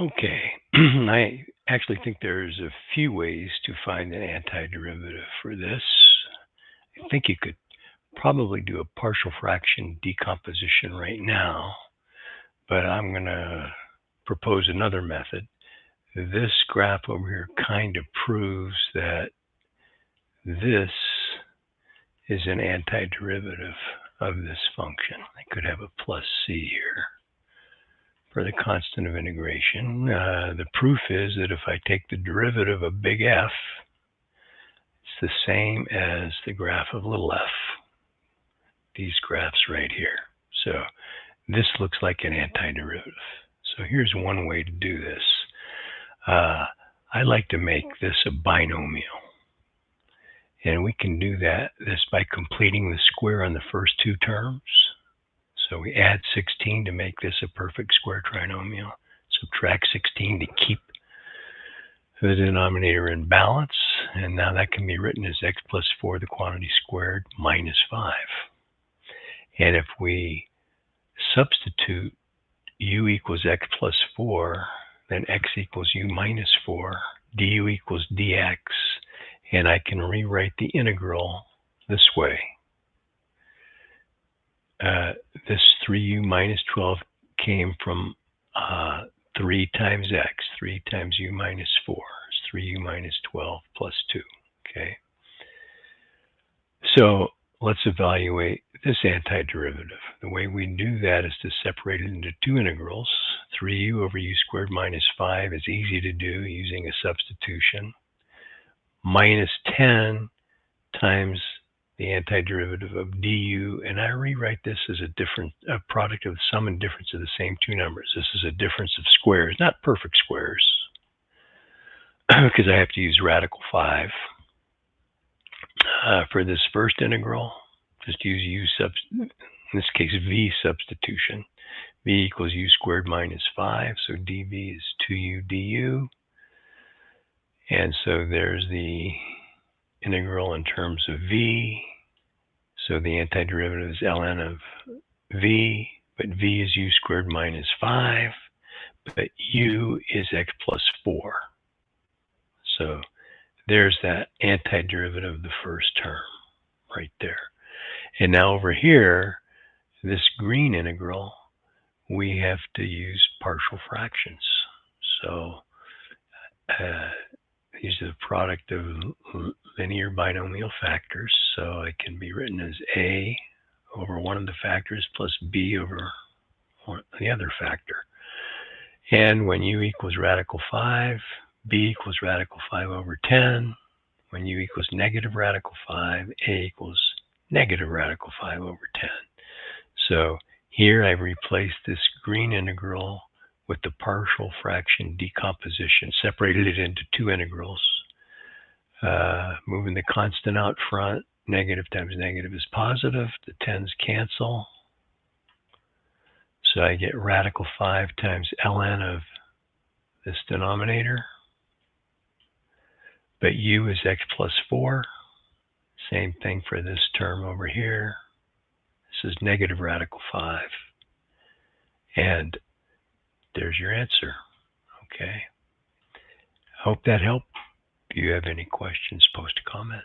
Okay, I actually think there's a few ways to find an antiderivative for this. I think you could probably do a partial fraction decomposition right now, but I'm going to propose another method. This graph over here kind of proves that this is an antiderivative of this function. I could have a plus c here for the constant of integration. The proof is that if I take the derivative of big F, it's the same as the graph of little f, these graphs right here. So this looks like an antiderivative. So here's one way to do this. I like to make this a binomial. And we can do this by completing the square on the first two terms. So we add 16 to make this a perfect square trinomial. Subtract 16 to keep the denominator in balance. And now that can be written as x plus 4, the quantity squared, minus 5. And if we substitute u equals x plus 4, then x equals u minus 4, du equals dx, and I can rewrite the integral this way. This 3u minus 12 came from 3 times x. 3 times u minus 4 is 3u minus 12 plus 2. Okay. So let's evaluate this antiderivative. The way we do that is to separate it into two integrals. 3u over u squared minus 5 is easy to do using a substitution. Minus 10 times the antiderivative of du, and I rewrite this as a product of the sum and difference of the same two numbers. This is a difference of squares, not perfect squares, because I have to use radical 5. For this first integral, just use in this case v substitution. V equals u squared minus 5, so dv is 2u du. And so there's the integral in terms of v. So the antiderivative is ln of v, but v is u squared minus 5, but u is x plus 4. So there's that antiderivative of the first term right there. And now over here, this green integral, we have to use partial fractions. So these are the product of linear binomial factors. So it can be written as a over one of the factors plus b over the other factor. And when u equals radical 5, b equals radical 5 over 10. When u equals negative radical 5, a equals negative radical 5 over 10. So here I've replaced this green integral with the partial fraction decomposition, separated it into two integrals, moving the constant out front. Negative times negative is positive. The 10s cancel. So I get radical 5 times ln of this denominator. But u is x plus 4. Same thing for this term over here. This is negative radical 5. And there's your answer. Okay. Hope that helped. If you have any questions, post a comment.